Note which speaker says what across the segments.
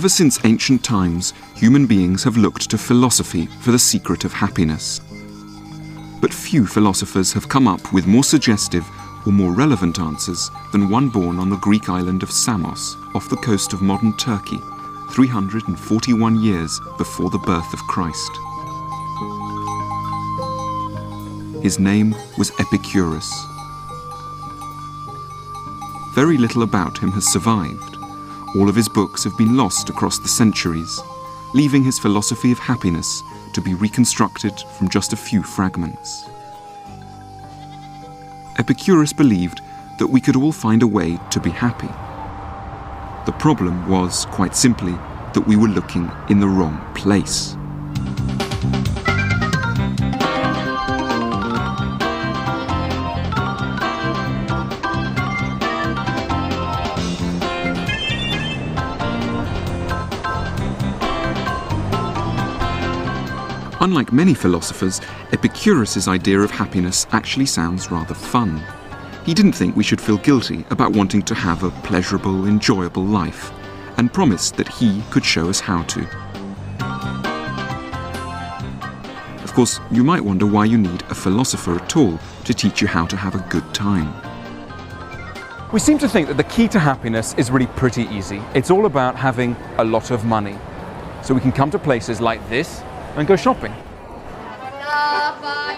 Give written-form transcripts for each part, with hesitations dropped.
Speaker 1: Ever since ancient times, human beings have looked to philosophy for the secret of happiness. But few philosophers have come up with more suggestive or more relevant answers than one born on the Greek island of Samos, off the coast of modern Turkey, 341 years before the birth of Christ. His name was Epicurus. Very little about him has survived. All of his books have been lost across the centuries, leaving his philosophy of happiness to be reconstructed from just a few fragments. Epicurus believed that we could all find a way to be happy. The problem was, quite simply, that we were looking in the wrong place. Unlike many philosophers, Epicurus's idea of happiness actually sounds rather fun. He didn't think we should feel guilty about wanting to have a pleasurable, enjoyable life, and promised that he could show us how to. Of course, you might wonder why you need a philosopher at all to teach you how to have a good time.
Speaker 2: We seem to think that the key to happiness is really pretty easy. It's all about having a lot of money. So we can come to places like this and go shopping.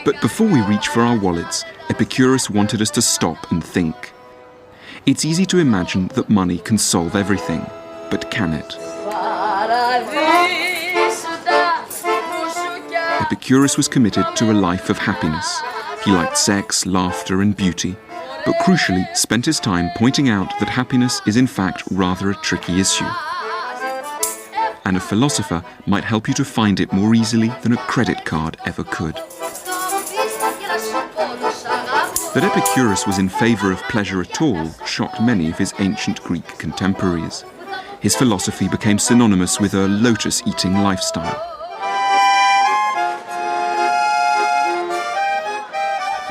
Speaker 1: But before we reach for our wallets, Epicurus wanted us to stop and think. It's easy to imagine that money can solve everything, but can it? Epicurus was committed to a life of happiness. He liked sex, laughter, and beauty, but crucially spent his time pointing out that happiness is in fact rather a tricky issue. And a philosopher might help you to find it more easily than a credit card ever could. That Epicurus was in favour of pleasure at all shocked many of his ancient Greek contemporaries. His philosophy became synonymous with a lotus-eating lifestyle.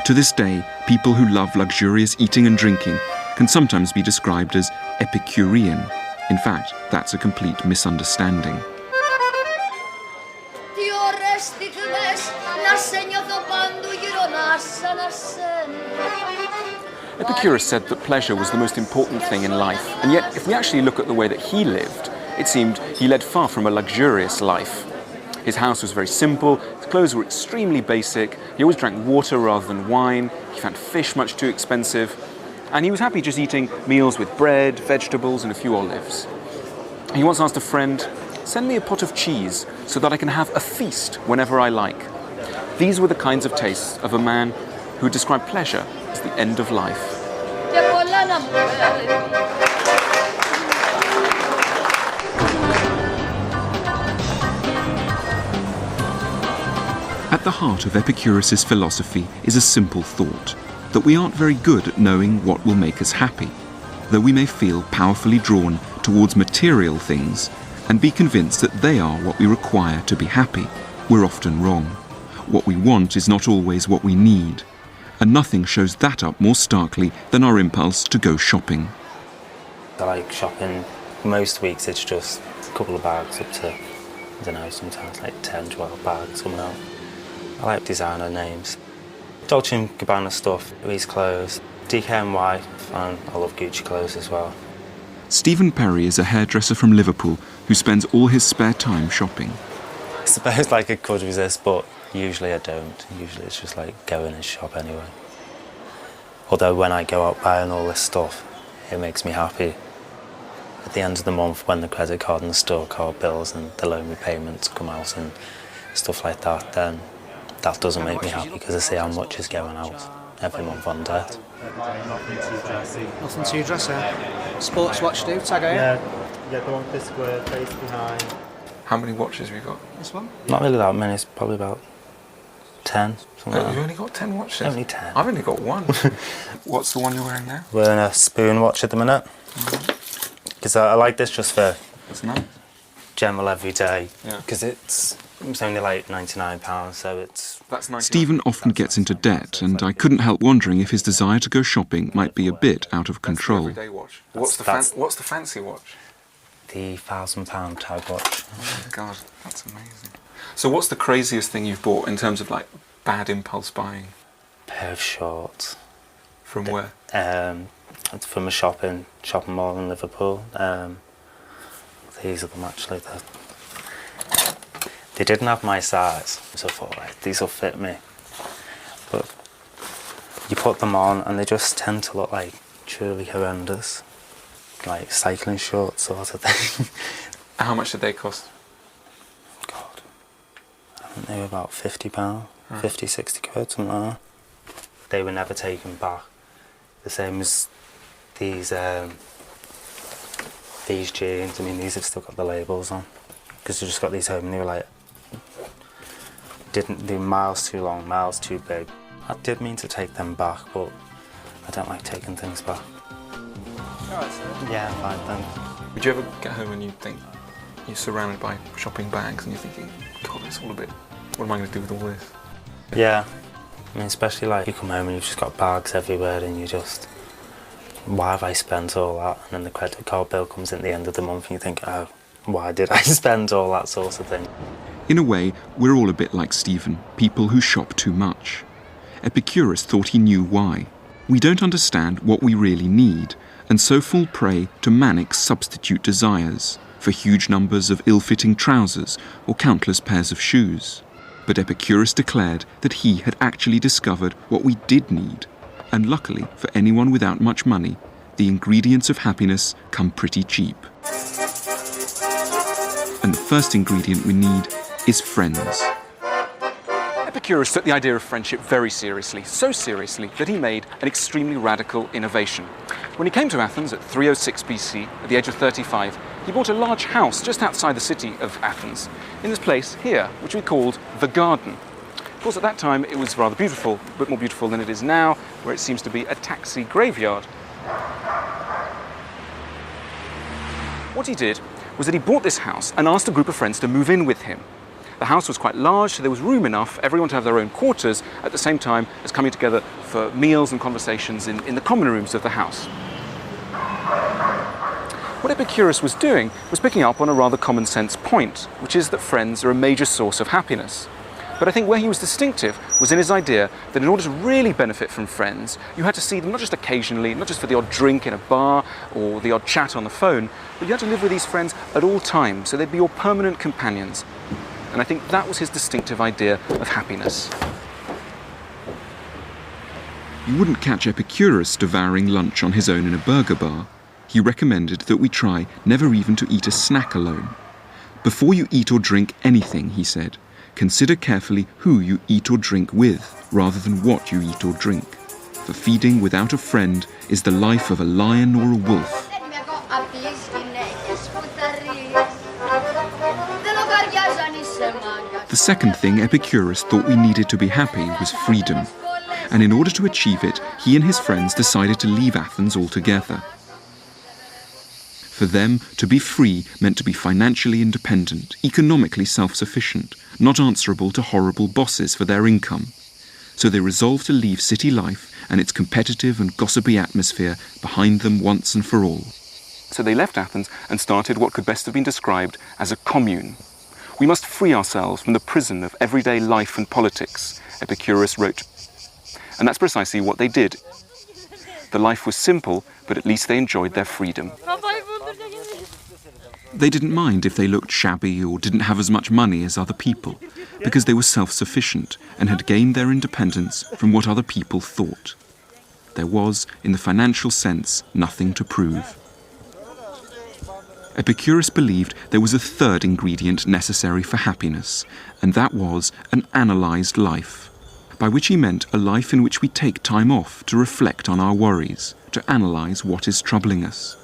Speaker 1: To this day, people who love luxurious eating and drinking can sometimes be described as Epicurean. In fact, that's a complete misunderstanding.
Speaker 2: Epicurus said that pleasure was the most important thing in life, and yet if we actually look at the way that he lived, it seemed he led far from a luxurious life. His house was very simple, his clothes were extremely basic, he always drank water rather than wine, he found fish much too expensive, and he was happy just eating meals with bread, vegetables, and a few olives. He once asked a friend, "Send me a pot of cheese so that I can have a feast whenever I like." These were the kinds of tastes of a man who described pleasure as the end of life.
Speaker 1: At the heart of Epicurus's philosophy is a simple thought, that we aren't very good at knowing what will make us happy. Though we may feel powerfully drawn towards material things and be convinced that they are what we require to be happy, we're often wrong. What we want is not always what we need, and nothing shows that up more starkly than our impulse to go shopping.
Speaker 3: I like shopping. Most weeks it's just a couple of bags up to, I don't know, sometimes like 10, 12 bags coming out. I like designer names. Dolce & Gabbana stuff, Louise clothes, DKNY, and I love Gucci clothes as well.
Speaker 1: Stephen Perry is a hairdresser from Liverpool who spends all his spare time shopping.
Speaker 3: I suppose like I could resist, but usually I don't. Usually it's just like go in and shop anyway. Although when I go out buying all this stuff, it makes me happy. At the end of the month, when the credit card and the store card bills and the loan repayments come out and stuff like that, then that doesn't make me happy because I see how much is going out every month on debt.
Speaker 4: Nothing too dressy. Sports watch do, tag out.
Speaker 5: Yeah, the one with the square face behind.
Speaker 2: How many watches have you got?
Speaker 4: This one?
Speaker 3: Not really that many, it's probably about 10, something like that.
Speaker 2: You've only got 10 watches?
Speaker 3: Only 10.
Speaker 2: I've only got one. What's the one you're wearing now?
Speaker 3: Wearing a spoon watch at the minute. Because I like this just for general everyday. Because it's only like £99, so it's...
Speaker 1: Stephen often gets into debt, and I couldn't help wondering if his desire to go shopping might be a bit out of control.
Speaker 2: What's the fancy watch?
Speaker 3: The £1,000 tag watch.
Speaker 2: Oh my God, that's amazing. So what's the craziest thing you've bought in terms of like bad impulse buying?
Speaker 3: Pair of shorts.
Speaker 2: From where?
Speaker 3: From a shopping mall in Liverpool. These are them actually. They didn't have my size, so I thought, right, these will fit me. But you put them on and they just tend to look like truly horrendous. Like cycling shorts sort of thing.
Speaker 2: How much did they cost?
Speaker 3: God, I think they were about £50, 50, 60 quid, something like that. They were never taken back. The same as these jeans. I mean, these have still got the labels on because we just got these home and they were like, they were miles too long, miles too big. I did mean to take them back, but I don't like taking things back.
Speaker 4: Alright, sir.
Speaker 3: Yeah, fine, thanks.
Speaker 2: Would you ever get home and you think you're surrounded by shopping bags and you're thinking, God, it's all a bit, what am I going to do with all this?
Speaker 3: Yeah, I mean, especially like you come home and you've just got bags everywhere and you just, why have I spent all that? And then the credit card bill comes in at the end of the month and you think, oh, why did I spend all that sort of thing?
Speaker 1: In a way, we're all a bit like Stephen, people who shop too much. Epicurus thought he knew why. We don't understand what we really need, and so fall prey to manic substitute desires for huge numbers of ill-fitting trousers or countless pairs of shoes. But Epicurus declared that he had actually discovered what we did need, and luckily for anyone without much money, the ingredients of happiness come pretty cheap. And the first ingredient we need is friends.
Speaker 2: Epicurus took the idea of friendship very seriously, so seriously that he made an extremely radical innovation. When he came to Athens at 306 BC, at the age of 35, he bought a large house just outside the city of Athens, in this place here, which we called the Garden. Of course, at that time it was rather beautiful, a bit more beautiful than it is now, where it seems to be a taxi graveyard. What he did was that he bought this house and asked a group of friends to move in with him. The house was quite large, so there was room enough for everyone to have their own quarters at the same time as coming together for meals and conversations in the common rooms of the house. What Epicurus was doing was picking up on a rather common sense point, which is that friends are a major source of happiness. But I think where he was distinctive was in his idea that in order to really benefit from friends, you had to see them not just occasionally, not just for the odd drink in a bar or the odd chat on the phone, but you had to live with these friends at all times, so they'd be your permanent companions. And I think that was his distinctive idea of happiness.
Speaker 1: You wouldn't catch Epicurus devouring lunch on his own in a burger bar. He recommended that we try never even to eat a snack alone. Before you eat or drink anything, he said, consider carefully who you eat or drink with, rather than what you eat or drink. For feeding without a friend is the life of a lion or a wolf. The second thing Epicurus thought we needed to be happy was freedom. And in order to achieve it, he and his friends decided to leave Athens altogether. For them, to be free meant to be financially independent, economically self-sufficient, not answerable to horrible bosses for their income. So they resolved to leave city life and its competitive and gossipy atmosphere behind them once and for all.
Speaker 2: So they left Athens and started what could best have been described as a commune. We must free ourselves from the prison of everyday life and politics, Epicurus wrote. And that's precisely what they did. The life was simple, but at least they enjoyed their freedom.
Speaker 1: They didn't mind if they looked shabby or didn't have as much money as other people, because they were self-sufficient and had gained their independence from what other people thought. There was, in the financial sense, nothing to prove. Epicurus believed there was a third ingredient necessary for happiness, and that was an analysed life, by which he meant a life in which we take time off to reflect on our worries, to analyse what is troubling us.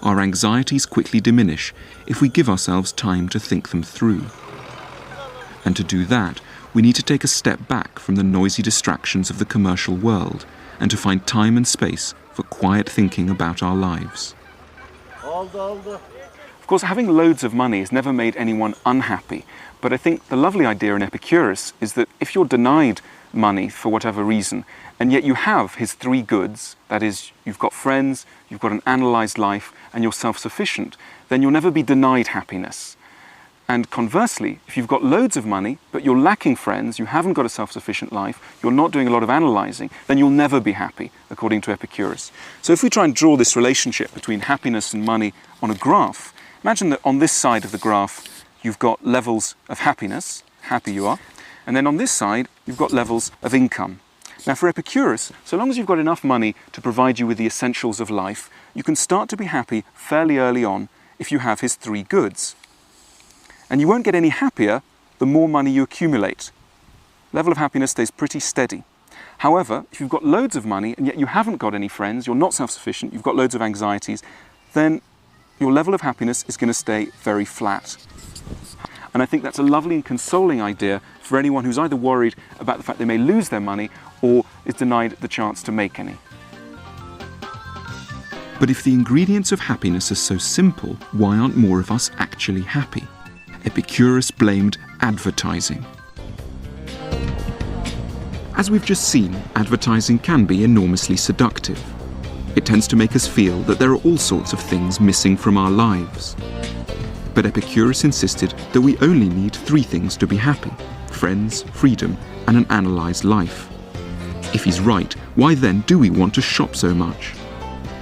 Speaker 1: Our anxieties quickly diminish if we give ourselves time to think them through. And to do that, we need to take a step back from the noisy distractions of the commercial world and to find time and space for quiet thinking about our lives.
Speaker 2: Of course, having loads of money has never made anyone unhappy, but I think the lovely idea in Epicurus is that if you're denied money for whatever reason, and yet you have his three goods, that is, you've got friends, you've got an analysed life, and you're self-sufficient, then you'll never be denied happiness. And conversely, if you've got loads of money, but you're lacking friends, you haven't got a self-sufficient life, you're not doing a lot of analysing, then you'll never be happy, according to Epicurus. So if we try and draw this relationship between happiness and money on a graph, imagine that on this side of the graph, you've got levels of happiness, happy you are, and then on this side, you've got levels of income. Now for Epicurus, so long as you've got enough money to provide you with the essentials of life, you can start to be happy fairly early on if you have his three goods. And you won't get any happier the more money you accumulate. Level of happiness stays pretty steady. However, if you've got loads of money and yet you haven't got any friends, you're not self-sufficient, you've got loads of anxieties, then your level of happiness is going to stay very flat. And I think that's a lovely and consoling idea for anyone who's either worried about the fact they may lose their money or is denied the chance to make any.
Speaker 1: But if the ingredients of happiness are so simple, why aren't more of us actually happy? Epicurus blamed advertising. As we've just seen, advertising can be enormously seductive. It tends to make us feel that there are all sorts of things missing from our lives. But Epicurus insisted that we only need three things to be happy: friends, freedom, and an analysed life. If he's right, why then do we want to shop so much?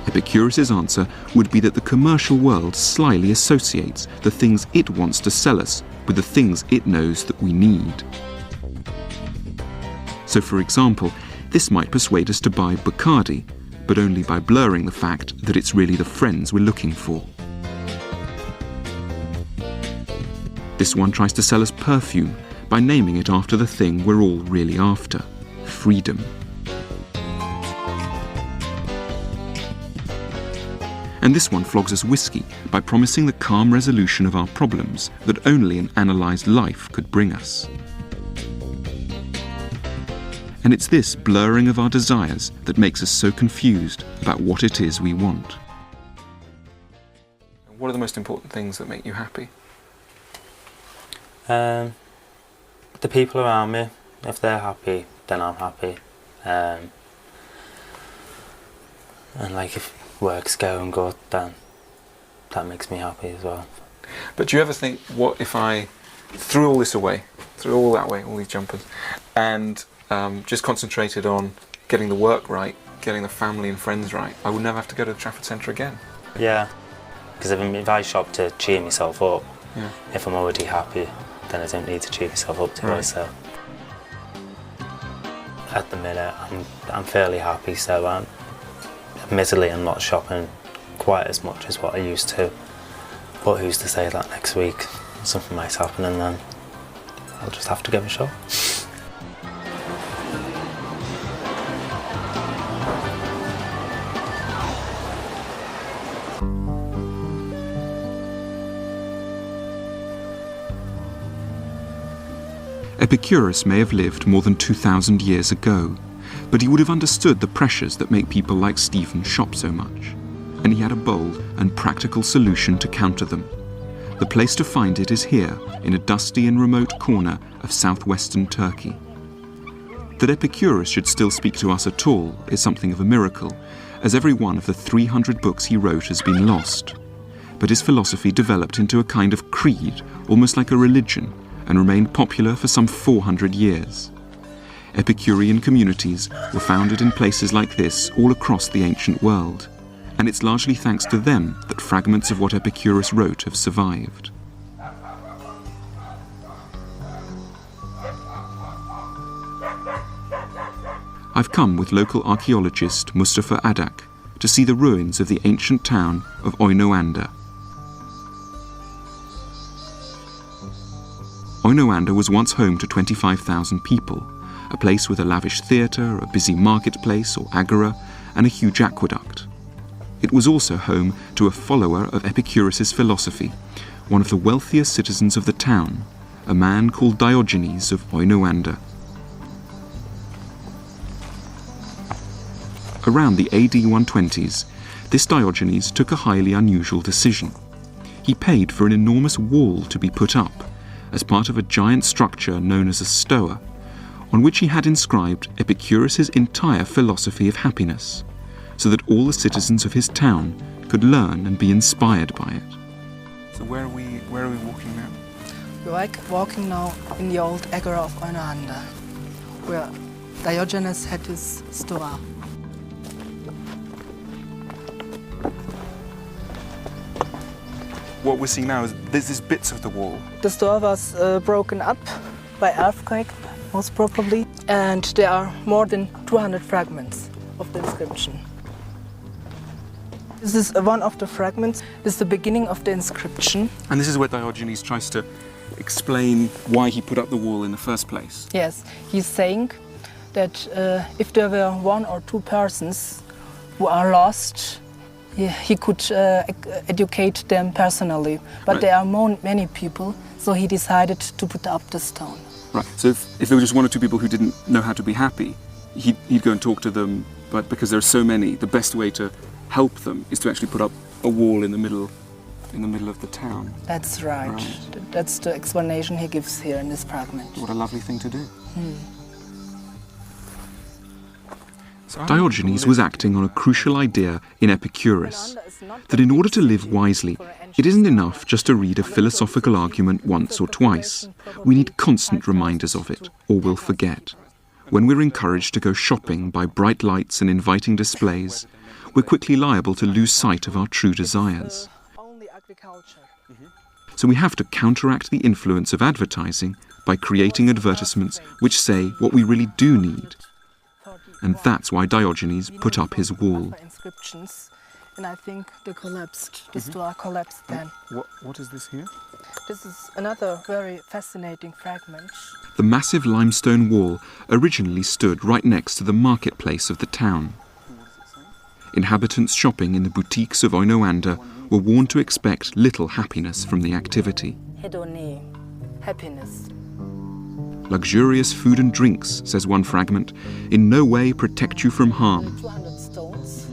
Speaker 1: Epicurus's answer would be that the commercial world slyly associates the things it wants to sell us with the things it knows that we need. So for example, this might persuade us to buy Bacardi, but only by blurring the fact that it's really the friends we're looking for. This one tries to sell us perfume by naming it after the thing we're all really after: freedom. And this one flogs us whiskey by promising the calm resolution of our problems that only an analysed life could bring us. And it's this blurring of our desires that makes us so confused about what it is we want.
Speaker 2: What are the most important things that make you happy?
Speaker 3: The people around me. If they're happy, then I'm happy. And like if work's going good, then that makes me happy as well.
Speaker 2: But do you ever think, what if I threw all this away, threw all that away, all these jumpers, and just concentrated on getting the work right, getting the family and friends right, I would never have to go to the Trafford Centre again?
Speaker 3: Yeah, because if I shop to cheer myself up,
Speaker 2: Yeah.
Speaker 3: if I'm already happy, then I don't need to cheer myself up to
Speaker 2: Right.
Speaker 3: myself. At the minute, I'm fairly happy, so admittedly I'm not shopping quite as much as what I used to, but who's to say that next week something might happen and then I'll just have to go and shop.
Speaker 1: Epicurus may have lived more than 2,000 years ago, but he would have understood the pressures that make people like Stephen shop so much, and he had a bold and practical solution to counter them. The place to find it is here, in a dusty and remote corner of southwestern Turkey. That Epicurus should still speak to us at all is something of a miracle, as every one of the 300 books he wrote has been lost. But his philosophy developed into a kind of creed, almost like a religion, and remained popular for some 400 years. Epicurean communities were founded in places like this all across the ancient world, and it's largely thanks to them that fragments of what Epicurus wrote have survived. I've come with local archaeologist Mustafa Adak to see the ruins of the ancient town of Oynoanda. Oynoanda was once home to 25,000 people, a place with a lavish theatre, a busy marketplace or agora, and a huge aqueduct. It was also home to a follower of Epicurus's philosophy, one of the wealthiest citizens of the town, a man called Diogenes of Oynoanda. Around the AD 120s, this Diogenes took a highly unusual decision. He paid for an enormous wall to be put up, as part of a giant structure known as a stoa, on which he had inscribed Epicurus's entire philosophy of happiness, so that all the citizens of his town could learn and be inspired by it.
Speaker 2: So where are we walking now?
Speaker 6: We're walking now in the old agora of Oinoanda, where Diogenes had his stoa.
Speaker 2: What we're seeing now is there's bits of the wall.
Speaker 6: The stoa was broken up by earthquake, most probably, and there are more than 200 fragments of the inscription. This is one of the fragments. This is the beginning of the inscription.
Speaker 2: And this is where Diogenes tries to explain why he put up the wall in the first place.
Speaker 6: Yes, he's saying that if there were one or two persons who are lost, he could educate them personally. But
Speaker 2: Right.
Speaker 6: there are many people, so he decided to put up the stone.
Speaker 2: Right. So if there were just one or two people who didn't know how to be happy, he'd go and talk to them. But because there are so many, the best way to help them is to actually put up a wall in the middle of the town.
Speaker 6: That's right.
Speaker 2: Right.
Speaker 6: That's the explanation he gives here in this fragment.
Speaker 2: What a lovely thing to do. So
Speaker 1: Diogenes was acting on a crucial idea in Epicurus, that in order to live wisely, it isn't enough just to read a philosophical argument once or twice. We need constant reminders of it, or we'll forget. When we're encouraged to go shopping by bright lights and inviting displays, we're quickly liable to lose sight of our true desires.
Speaker 6: Only agriculture.
Speaker 1: So we have to counteract the influence of advertising by creating advertisements which say what we really do need. And that's why Diogenes put up his wall.
Speaker 6: Inscriptions, and I think they collapsed. The stoa collapsed then.
Speaker 2: What is this here?
Speaker 6: This is another very fascinating fragment.
Speaker 1: The massive limestone wall originally stood right next to the marketplace of the town. Inhabitants shopping in the boutiques of Oinoanda were warned to expect little happiness from the activity.
Speaker 6: Hedone, happiness.
Speaker 1: Luxurious food and drinks, says one fragment, in no way protect you from harm.
Speaker 6: 200 stones.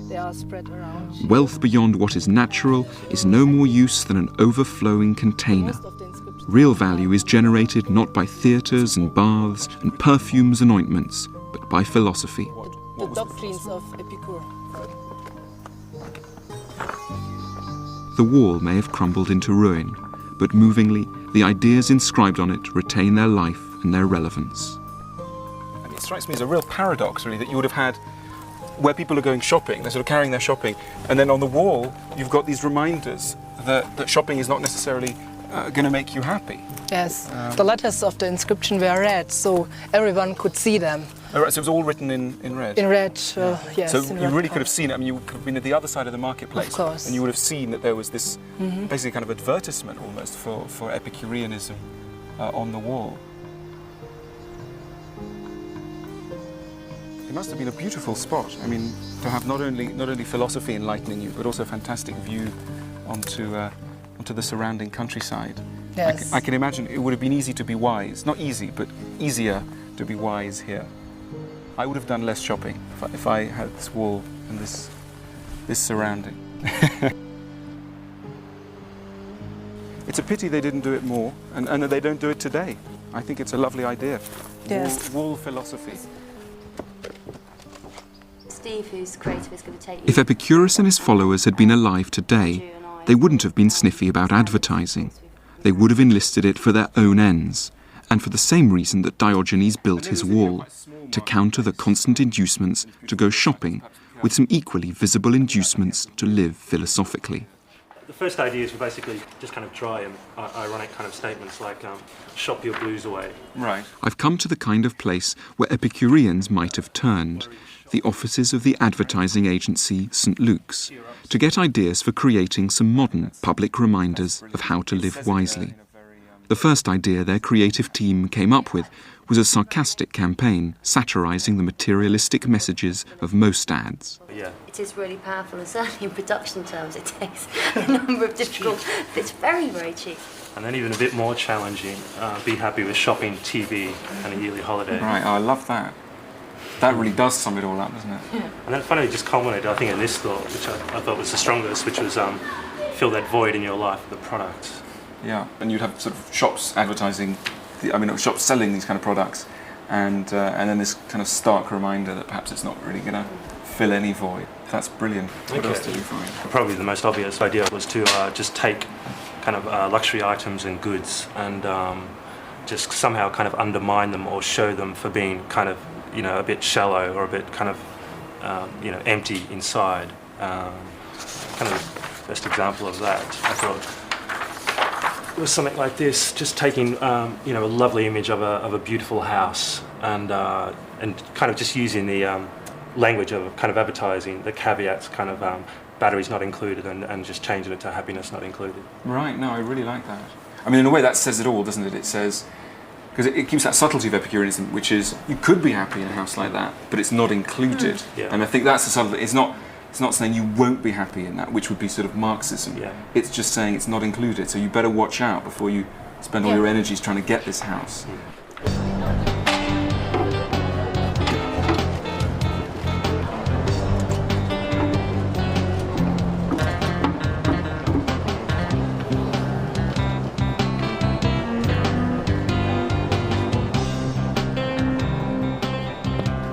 Speaker 6: They are spread around.
Speaker 1: Wealth beyond what is natural is no more use than an overflowing container.
Speaker 6: Most of the inscriptions.
Speaker 1: Real value is generated not by theatres and baths and perfumes and ointments, but by philosophy.
Speaker 6: The doctrines of Epicuro.
Speaker 1: The wall may have crumbled into ruin, but movingly, the ideas inscribed on it retain their life and their relevance.
Speaker 2: I mean, it strikes me as a real paradox, really, that you would have had where people are going shopping, they're sort of carrying their shopping, and then on the wall you've got these reminders that shopping is not necessarily going to make you happy.
Speaker 6: Yes, the letters of the inscription were red, so everyone could see them.
Speaker 2: Oh, right, so it was all written in red?
Speaker 6: In red, yes.
Speaker 2: So
Speaker 6: in
Speaker 2: you
Speaker 6: red
Speaker 2: really could
Speaker 6: color.
Speaker 2: have seen it. I mean, you could have been at the other side of the marketplace.
Speaker 6: Of course.
Speaker 2: And you would have seen that there was this basically kind of advertisement almost for Epicureanism on the wall. It must have been a beautiful spot. I mean, to have not only philosophy enlightening you, but also a fantastic view onto the surrounding countryside.
Speaker 6: Yes.
Speaker 2: I can imagine it would have been easy to be wise. Not easy, but easier to be wise here. I would have done less shopping if I had this wall and this surrounding. It's a pity they didn't do it more, and that they don't do it today. I think it's a lovely idea.
Speaker 6: Yes.
Speaker 2: Wall philosophy.
Speaker 7: Steve, who's creative, is going to take you.
Speaker 1: If Epicurus and his followers had been alive today, they wouldn't have been sniffy about advertising. They would have enlisted it for their own ends, and for the same reason that Diogenes built his wall, to counter the constant inducements to go shopping, with some equally visible inducements to live philosophically.
Speaker 8: The first ideas were basically just kind of dry and ironic kind of statements like shop your blues away.
Speaker 2: Right.
Speaker 1: I've come to the kind of place where Epicureans might have turned, the offices of the advertising agency St. Luke's, to get ideas for creating some modern public reminders of how to live wisely. The first idea their creative team came up with was a sarcastic campaign satirising the materialistic messages of most ads.
Speaker 8: Yeah.
Speaker 7: It is really powerful, and certainly in production terms it takes a number of difficult... It's very, very cheap.
Speaker 8: And then even a bit more challenging, be happy with shopping, TV and a yearly holiday.
Speaker 2: Right, I love that. That really does sum it all up, doesn't it?
Speaker 7: Yeah.
Speaker 8: And then finally just culminated, I think, in this thought, which I thought was the strongest, which was fill that void in your life with a product.
Speaker 2: Yeah, and you'd have sort of shops advertising, shops selling these kind of products, and then this kind of stark reminder that perhaps it's not really going to fill any void. That's brilliant. What else did you find?
Speaker 8: Probably the most obvious idea was to just take kind of luxury items and goods, and just somehow kind of undermine them or show them for being kind of, you know, a bit shallow or a bit kind of, you know, empty inside. Kind of the best example of that, I thought, was something like this, just taking, you know, a lovely image of a beautiful house, and kind of just using the language of kind of advertising, the caveats, kind of batteries not included, and just changing it to happiness not included.
Speaker 2: Right, no, I really like that. I mean, in a way that says it all, doesn't it? It says, because it keeps that subtlety of Epicureanism, which is, you could be happy in a house like that, but it's not included.
Speaker 8: Yeah.
Speaker 2: And I think that's the subtlety. It's not saying you won't be happy in that, which would be sort of Marxism.
Speaker 8: Yeah.
Speaker 2: It's just saying it's not included, so you better watch out before you spend all your energies trying to get this house.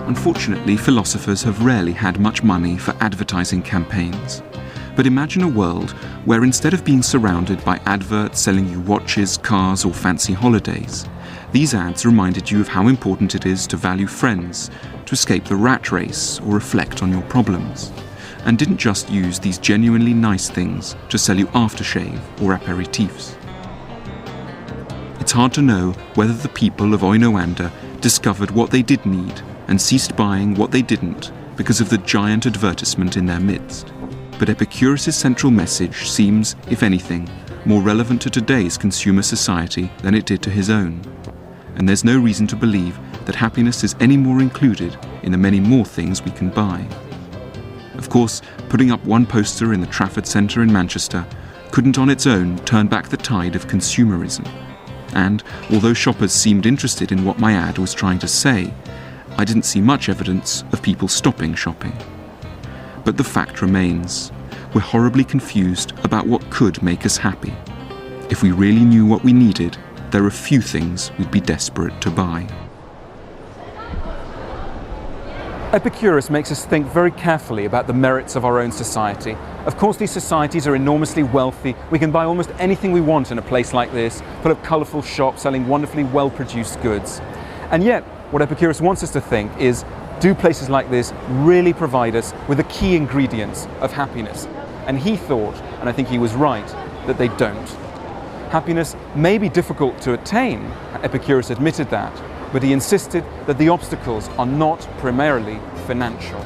Speaker 1: Unfortunately, philosophers have rarely had much money for advertising campaigns. But imagine a world where instead of being surrounded by adverts selling you watches, cars, or fancy holidays, these ads reminded you of how important it is to value friends, to escape the rat race, or reflect on your problems, and didn't just use these genuinely nice things to sell you aftershave or aperitifs. It's hard to know whether the people of Oinoanda discovered what they did need and ceased buying what they didn't because of the giant advertisement in their midst. But Epicurus' central message seems, if anything, more relevant to today's consumer society than it did to his own. And there's no reason to believe that happiness is any more included in the many more things we can buy. Of course, putting up one poster in the Trafford Centre in Manchester couldn't on its own turn back the tide of consumerism. And although shoppers seemed interested in what my ad was trying to say, I didn't see much evidence of people stopping shopping. But the fact remains, we're horribly confused about what could make us happy. If we really knew what we needed, there are few things we'd be desperate to buy.
Speaker 2: Epicurus makes us think very carefully about the merits of our own society. Of course, these societies are enormously wealthy. We can buy almost anything we want in a place like this, full of colourful shops selling wonderfully well-produced goods. And yet, what Epicurus wants us to think is, do places like this really provide us with the key ingredients of happiness? And he thought, and I think he was right, that they don't. Happiness may be difficult to attain, Epicurus admitted that, but he insisted that the obstacles are not primarily financial.